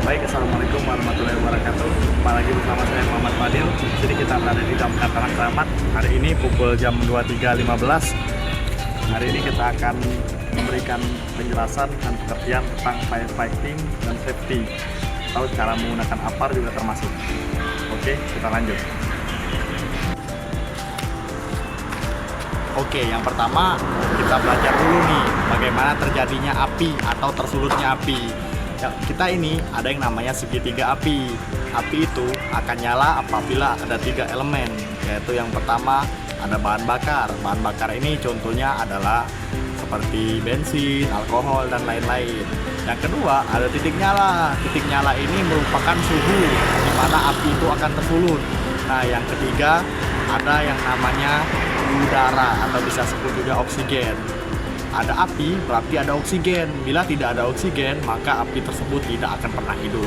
Baik, Assalamualaikum warahmatullahi wabarakatuh. Jumpa lagi bersama saya Muhammad Fadil. Di sini kita berada di Damkar Tanah Keramat. Hari ini pukul jam 23.15. Hari ini kita akan memberikan penjelasan dan pengertian tentang firefighting dan safety. Atau cara menggunakan APAR juga termasuk. Oke, kita lanjut. Oke, yang pertama kita belajar dulu nih bagaimana terjadinya api atau tersulutnya api. Ya, kita ini ada yang namanya segitiga api. Api itu akan nyala apabila ada 3 elemen, yaitu yang pertama ada bahan bakar. Bahan bakar ini contohnya adalah seperti bensin, alkohol, dan lain-lain. Yang kedua ada titik nyala. Titik nyala ini merupakan suhu di mana api itu akan tersulut. Nah, yang ketiga ada yang namanya udara atau bisa sebut juga oksigen. Ada api berarti ada oksigen. Bila tidak ada oksigen, maka api tersebut tidak akan pernah hidup.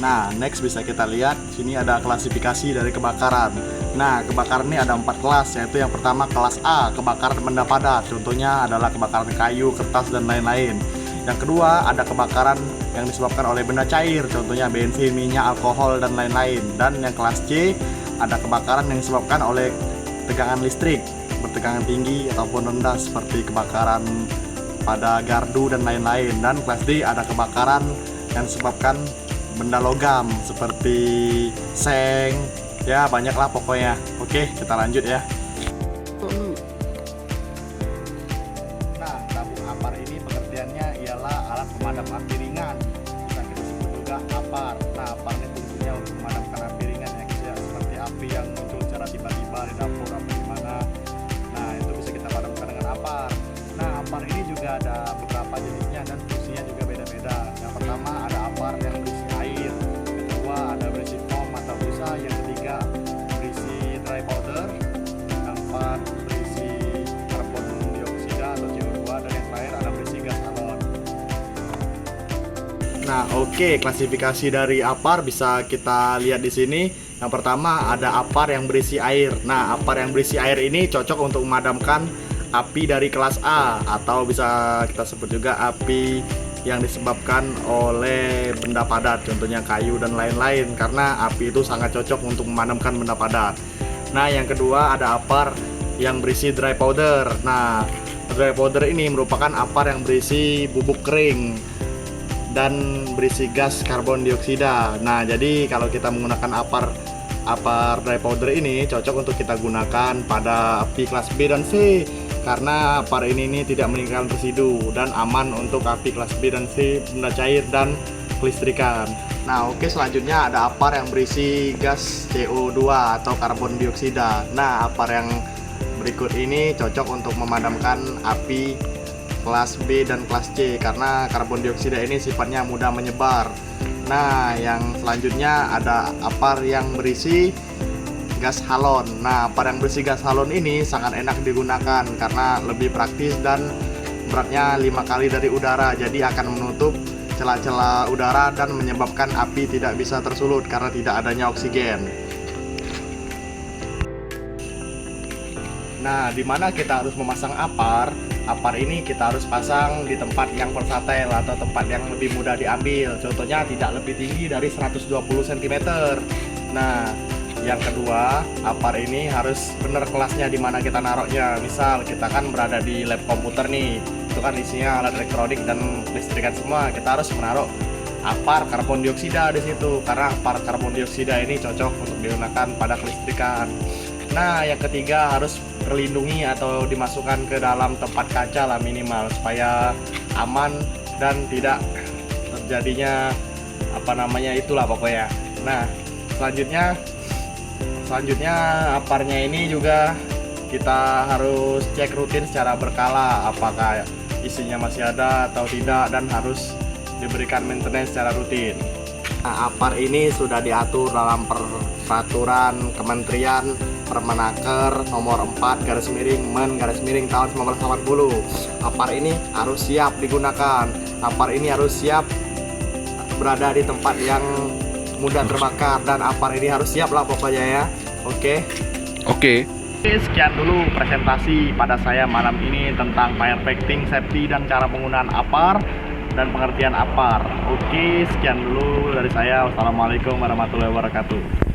Nah, next bisa kita lihat sini ada klasifikasi dari kebakaran. Nah, kebakaran ini ada 4 kelas, yaitu yang pertama kelas A, kebakaran benda padat. Contohnya adalah kebakaran kayu, kertas, dan lain-lain. Yang kedua ada kebakaran yang disebabkan oleh benda cair, contohnya bensin, minyak, alkohol, dan lain-lain. Dan yang kelas C ada kebakaran yang disebabkan oleh tegangan listrik, bertegangan tinggi ataupun rendah seperti kebakaran pada gardu dan lain-lain. Dan kelas D ada kebakaran yang disebabkan benda logam seperti seng, ya banyaklah pokoknya. Oke, kita lanjut ya. Nah, tabung APAR ini pengertiannya ialah alat pemadam api ringan, bisa kita sebut juga APAR. Nah, APAR ini fungsinya untuk memadamkan api ringan ya, seperti api yang muncul secara tiba-tiba di dapur atau di mana. Nah, itu bisa kita padamkan dengan APAR. Nah, APAR ini juga ada beberapa jenisnya dan fungsinya juga beda-beda. Yang pertama ada APAR yang berisi air, yang kedua ada berisi foam atau busa, yang ketiga berisi dry powder, yang keempat berisi karbon dioksida atau CO2, dan yang terakhir ada berisi gas halon. Nah, oke, klasifikasi dari APAR bisa kita lihat di sini. Yang pertama ada APAR yang berisi air. Nah, APAR yang berisi air ini cocok untuk memadamkan api dari kelas A, atau bisa kita sebut juga api yang disebabkan oleh benda padat, contohnya kayu dan lain-lain, karena api itu sangat cocok untuk memadamkan benda padat. Nah, yang kedua ada APAR yang berisi dry powder. Nah, dry powder ini merupakan APAR yang berisi bubuk kering dan berisi gas karbon dioksida. Nah, jadi kalau kita menggunakan APAR dry powder ini cocok untuk kita gunakan pada api kelas B dan C, karena APAR ini tidak meninggalkan residu dan aman untuk api kelas B dan C, benda cair, dan kelistrikan. Nah, oke, selanjutnya ada APAR yang berisi gas CO2 atau karbon dioksida. Nah, APAR yang berikut ini cocok untuk memadamkan api kelas B dan kelas C, karena karbon dioksida ini sifatnya mudah menyebar. Nah, yang selanjutnya ada APAR yang berisi gas halon. Nah, APAR yang berisi gas halon ini sangat enak digunakan karena lebih praktis dan beratnya 5 kali dari udara, jadi akan menutup celah-celah udara dan menyebabkan api tidak bisa tersulut karena tidak adanya oksigen. Nah, di mana kita harus memasang APAR? APAR ini kita harus pasang di tempat yang versatil atau tempat yang lebih mudah diambil. Contohnya tidak lebih tinggi dari 120 cm. Nah, yang kedua, APAR ini harus benar kelasnya di mana kita naruhnya. Misal kita kan berada di lab komputer nih, itu kan isinya alat elektronik dan listrikan semua. Kita harus menaruh APAR karbon dioksida di situ, karena APAR karbon dioksida ini cocok untuk digunakan pada kelistrikan. Nah, yang ketiga harus terlindungi atau dimasukkan ke dalam tempat kaca lah minimal, supaya aman dan tidak terjadinya itulah pokoknya. Nah, selanjutnya APARnya ini juga kita harus cek rutin secara berkala apakah isinya masih ada atau tidak, dan harus diberikan maintenance secara rutin. Nah, APAR ini sudah diatur dalam peraturan Kementerian Permenaker nomor 4/Men/tahun 1980. APAR ini harus siap digunakan. APAR ini harus siap berada di tempat yang mudah terbakar, dan APAR ini harus siap lah pokoknya ya. Oke. Sekian dulu presentasi pada saya malam ini tentang firefighting, safety, dan cara penggunaan APAR. dan pengertian APAR. Oke, sekian dulu dari saya. Wassalamualaikum warahmatullahi wabarakatuh.